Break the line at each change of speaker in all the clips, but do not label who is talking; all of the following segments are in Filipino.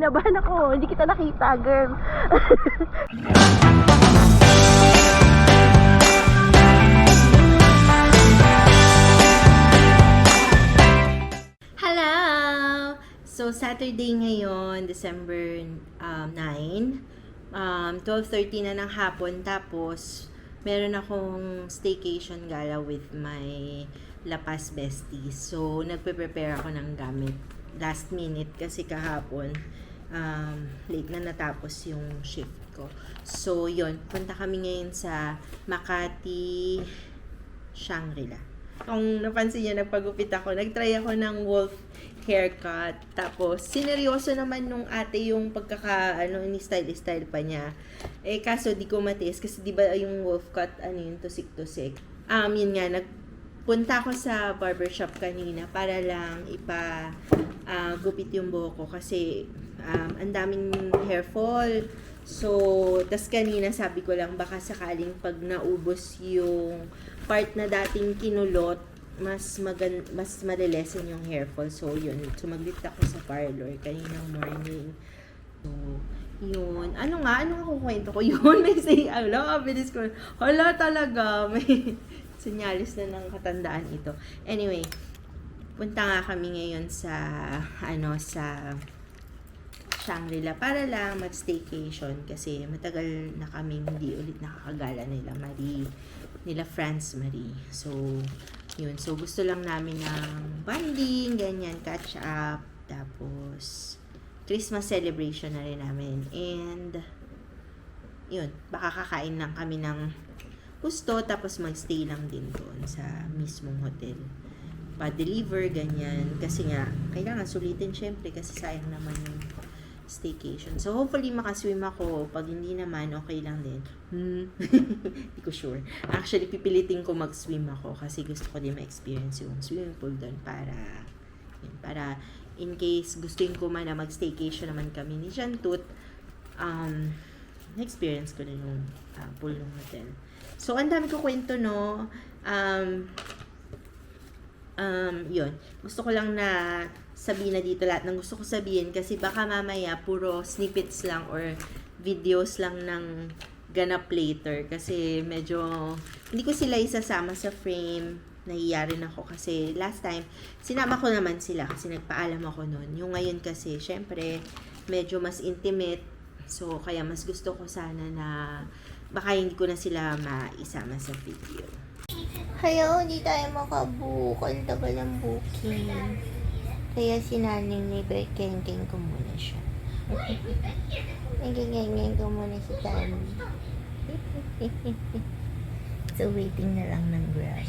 kinabahan ako. Hindi kita nakita, girl. Hello! So, Saturday ngayon, December 9. 12:30 na ng hapon. Tapos, meron akong staycation gala with my La Paz besties. So, nagpe-prepare ako ng gamit. Last minute kasi kahapon, late na natapos yung shift ko. So, yun. Punta kami ngayon sa Makati, Shangri-La. Kung napansin niyo, nagpagupit ako. Nagtry ako ng wolf haircut. Tapos, sineryoso naman nung ate yung ni-style pa niya. Eh, kaso di ko matiis. Kasi di ba yung wolf cut, yung tusik-tusik. Yun nga, nagpunta ako sa barbershop kanina para lang gupit yung buhok ko. Kasi, ang daming hair fall. So, tas kanina sabi ko lang, baka sakaling pag naubos yung part na dating kinulot, mas malilesen yung hair fall. So, yun. Sumaglit ako sa parlor kaninang morning. So, yun. Ano nga kukwento ko? Yun, may say, bilis ko. Hala talaga, may sinyalis na ng katandaan ito. Anyway, punta nga kami ngayon sa Shangri-La para lang mag-staycation kasi matagal na kami hindi ulit nakakagala nila Franz Marie. So, yun. So, gusto lang namin ng bonding, ganyan, catch up. Tapos, Christmas celebration na rin namin. And, yun. Baka kakain lang kami ng gusto, tapos mag-stay lang din doon sa mismong hotel. Pa-deliver, ganyan. Kasi nga, kailangan sulitin syempre kasi sayang naman yung staycation. So, hopefully, makaswim ako. Pag hindi naman, okay lang din. Hindi ko sure. Actually, pipilitin ko mag-swim ako kasi gusto ko din ma-experience yung swimming pool doon para in case gustuin ko man na mag-staycation naman kami ni Jantut, na-experience ko din yung pool ng hotel. So, ang dami ko kwento, no? Yun. Gusto ko lang na sabihin na dito lahat ng gusto ko sabihin kasi baka mamaya puro snippets lang or videos lang ng ganap later kasi medyo hindi ko sila isasama sa frame. Nahiya rin ako kasi last time sinama ko naman sila kasi nagpaalam ako noon. Yung ngayon kasi syempre medyo mas intimate, so kaya mas gusto ko sana na baka hindi ko na sila maisama sa video. Hello, hindi tayo makabook. Ang tagal ng booking. Kaya sinaning ni Keng-Keng ko muna siya. Keng-Keng ko muna si Tani. So, waiting na lang ng Grab.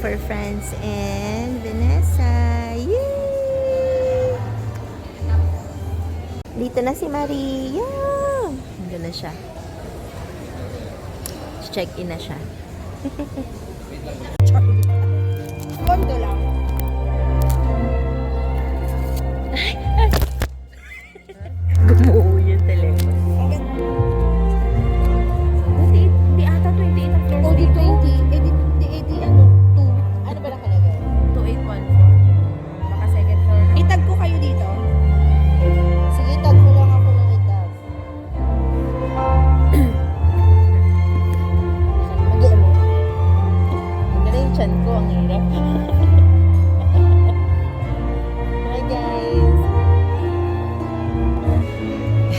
For Franz and Vanessa. Yay! Dito na si Maria. Nandun na siya. Check-in na siya. Kondo lang. Gumuho yung telephone. Hindi ata 28 ang floor. O di 20. Edi ano? Ano ba nakalagay? 2814. Baka second floor. Itag ko kayo dito. Sige, tag mo lang ako ng itag. Mag-i mo. Ang galing chan ko, ang hirap.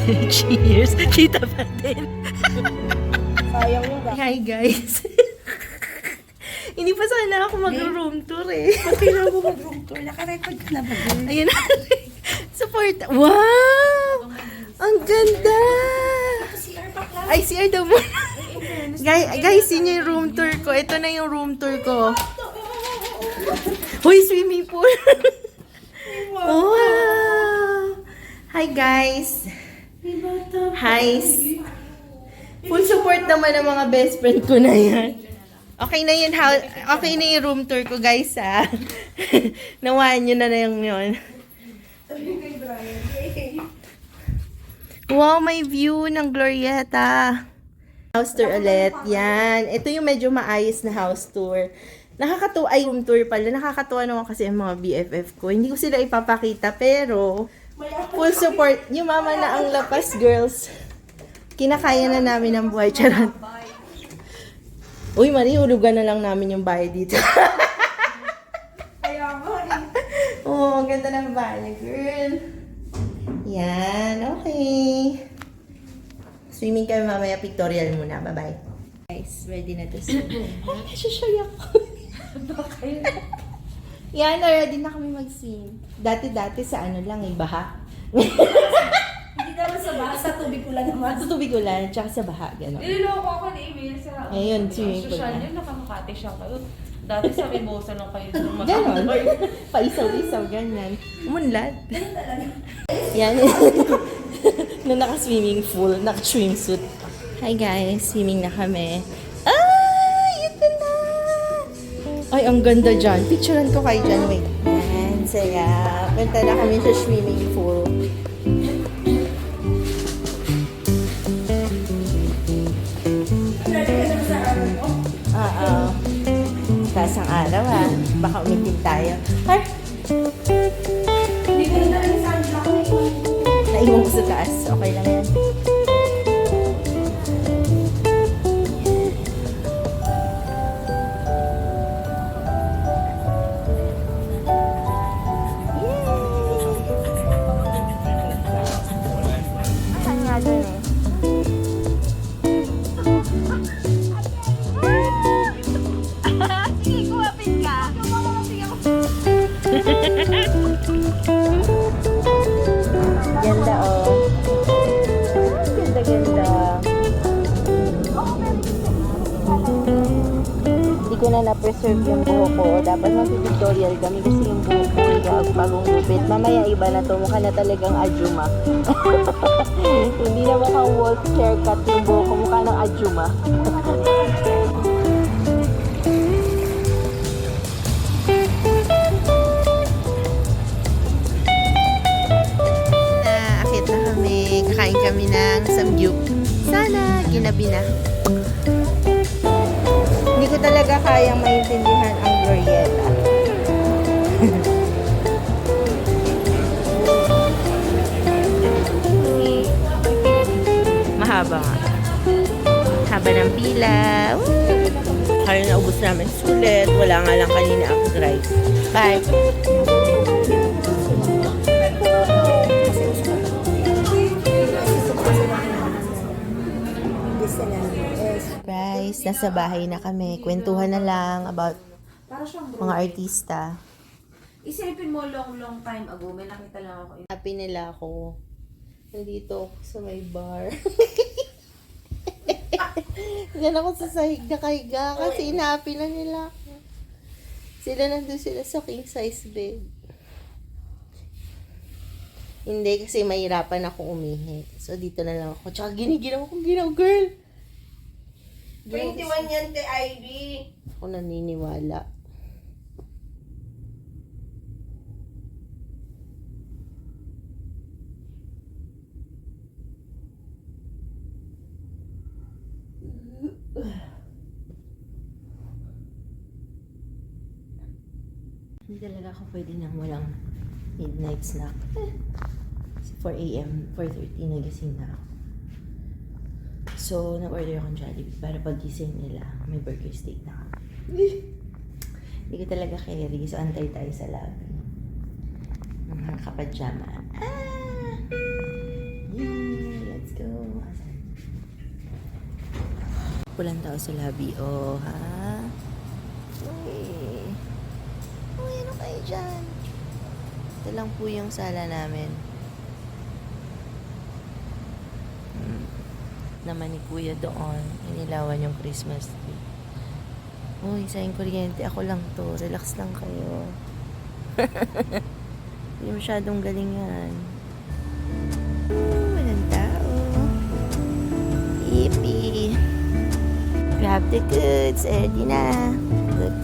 Cheers! Kita pa din.
Sayang yung
Hi guys! Hindi pa sana ako mag-room tour eh.
Pag kailangan mo mag-room tour, naka-record ka na ba?
Ayun na. Support. Wow! Ang ganda! Ay, CR daw mo. Guys, yun yung room tour ko. Ito na yung room tour ko. Uy, swimming pool. Wow! Hi guys! Hi! Full support naman ng mga best friend ko na yan. Okay na yun, okay na yung room tour ko guys ha. Nawaan nyo na yung yun. Wow, may view ng Glorieta. House tour ulit. Yan. Ito yung medyo maayos na house tour. Nakakatuwa, ay room tour pala. Nakakatuwa naman kasi ang mga BFF ko. Hindi ko sila ipapakita pero full support. Yung mama na ang lapas girls. Kinakaya na namin ang buhay. Charot. Uy, Marie, hulugan na lang namin yung bahay dito. Oo, ang ganda ng bahay, girl. Yan, okay. Swimming kami mamaya, pictorial muna. Bye-bye. Guys, ready na to swim. Ay, nasushoy ako. Yan, ready na kami mag-swim. Dati-dati sa ano lang, baha.
Hindi naman sa baha, sa tubig ulan naman.
Sa tubig ulan, tsaka sa baha, gano'n.
Niloloko ako ni Emil sa
Ayun, swimming pool
social
na.
niya, nakamakati siya kayo. Dati sa Ribosa lang kayo
Ganon. Paisaw-isaw, ganyan. Umunlad. Yan. Na naka-swimming pool, naka-swimsuit. Hi guys, swimming na kami. Ay, ito na! Ay, ang ganda dyan. Picturean ko kayo dyan. Wait. Yan, saya. Punta na kami sa swimming pool. Oo. Taas ang araw ha. Baka umitin tayo. Ay!
Hindi ko na rin sa
Naiwan ko sa taas. Okay lang yan. Saan nga dun eh? Sige, kumapit ka. Ganda oh. Ganda, ganda. Hindi ko na na-preserve yung buhok ko. Dapat mag-tutorial kami kasi yung buhok ko yung bagong gupit. Mamaya iba na to. Mukha na talagang Ajuma. Hindi na mukhang wolf haircut yung buhok ko. Mukha ng Ajuma. Akit na kami. Kakain kami ng samgyup. Sana ginabi na. Hindi ko talaga kayang maintindihan ang Glorieta. Mahaba nga. Haba ng pila. Kaya naubos namin sulit. Wala nga lang kanina ako drive. Bye! Guys, nasa bahay na kami. Kwentuhan na lang about
Para siyang
mga artista.
Isipin mo long time ago, may nakita lang ako.
Happy nila ako. Nandito ako sa may bar. Diyan ako sa sahig na kahiga kasi inahappy na nila ako. Sila nandun sila sa king size bed. Hindi kasi mahirapan ako umihi. So dito na lang ako. Tsaka giniginaw akong ginaw, girl.
21 yan, te Ivy.
Ako naniniwala. Hindi talaga ako pwede nang walang midnight snack. 4 a.m., 4:30 nagising na ako. So, nag-order akong Jollibee para pag-gising nila, may burger steak na kami. Hindi ko talaga carry, so antay tayo sa lobby. Mga kapajama. Ah! Yay! Walang tao sa lobby. Oh, ha? Uy. Uy, ano kayo dyan? Ito lang po yung sala namin. Naman ni Kuya doon. Inilawan yung Christmas tree. Uy, sa kuryente. Ako lang to. Relax lang kayo. Hindi masyadong galing yan. Walang tao. Yippee. Grab the goods. Ready na. Look.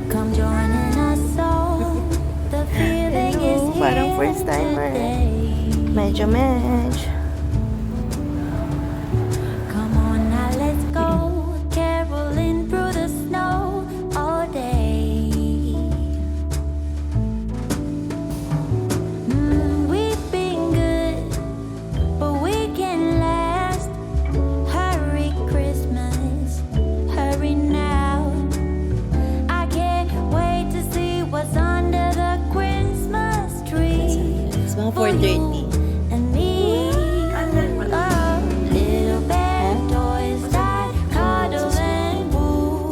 Come join us all. The feeling is
Hello,
here
parang first timer.
today.
Medyo.
Come on now, let's go. Caroling through the snow all day. We've been good, but we can last. Hurry Christmas, hurry now. I can't wait to see what's under the Christmas tree.
It's mga
For
4:30.
you and me. Oh, little bear toys that cuddle and woo.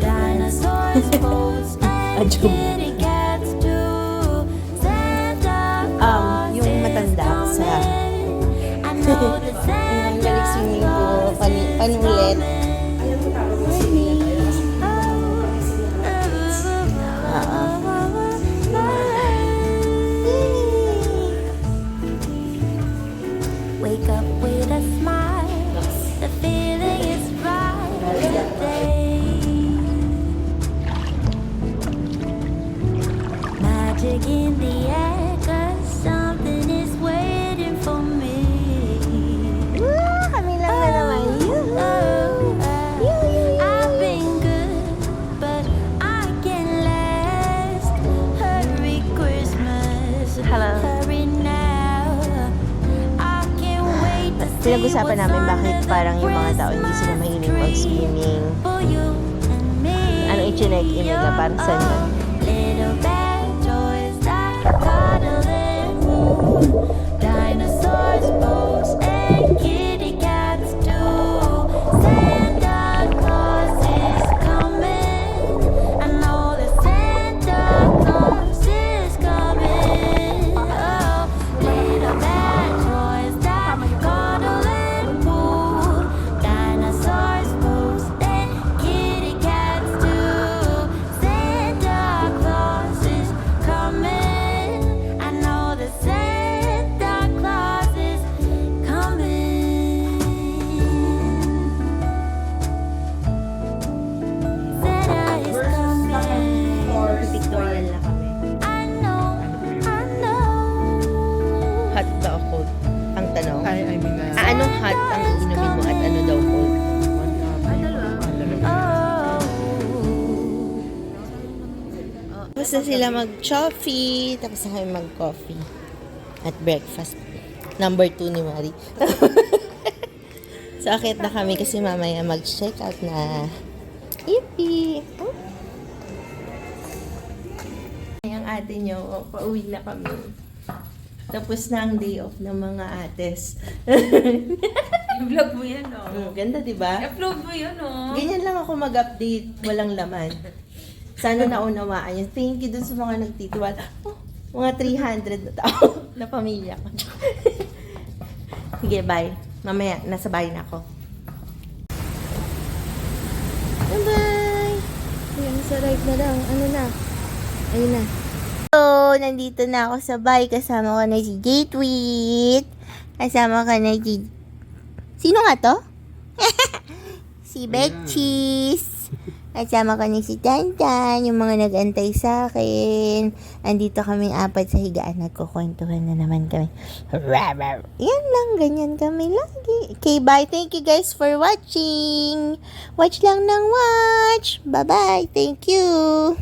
Dinosaurs, boats, and
Adjum.
kitty cats too. Santa Claus
Yung
is
matanda sa-
coming. I know that
Ang
Santa
galing swimming ko.
Claus is
Panulit.
coming. Wake up with a smile. The feeling is right today. Magic in the air, 'cause something is waiting for me.
Kami lang na naman.
I've been good, but I can last. Hurry Christmas,
Hello.
hurry now. I can't wait to see
Pinag-usapan namin
what's
bakit
under
parang yung mga
the
tao hindi sila mahilig mag-swimming.
for you and me.
Ano i-check-in nila? Parang saan yun?
Little bad toys that cuddle and woo. Dinosaurs, boats, and kitty cats too. Santa Claus is coming. I know that Santa Claus is coming. Oh, little bad toys that cuddle and woo. Dinosaurs, boats, and kitty cats too. Santa Claus is coming. I know that Santa Claus is coming. Santa is coming.
Victorian lang kami.
I know, I know.
Hot ba o cold? Ang tanong.
I mean,
Anong hot ang inumin mo at ano daw cold?
Oh.
Tapos na sila mag-coffee. Tapos na kami mag-coffee. At breakfast. Number 2 ni Mari. So, akit na kami kasi mamaya mag-check out na. Yippee! Yung ate nyo, pauwi na kami. Tapos na ang day off ng mga ates.
I-vlog mo yan, no?
Ganda, di ba?
I-upload mo yun, no?
Ganyan lang ako mag-update, walang laman. Sana naunawaan yun. Thank you dun sa mga nagtitiwala. Oh, mga 300 na tao na pamilya ko. Sige, bye. Mamaya, nasa bahay na ako. Bye! Ayan, sa right na lang. Ano na? Ayun na. So, nandito na ako sa bahay. Kasama ko na si Gatewit. Kasama ka na si... Sino nga to? Si Betchis. Kasama ko na si Tantan, yung mga nag-antay sa akin. Andito kaming apat sa higaan, nagkukwentuhan na naman kami. Yan lang, ganyan kami lagi. Okay, bye. Thank you guys for watching. Watch lang ng watch. Bye-bye. Thank you.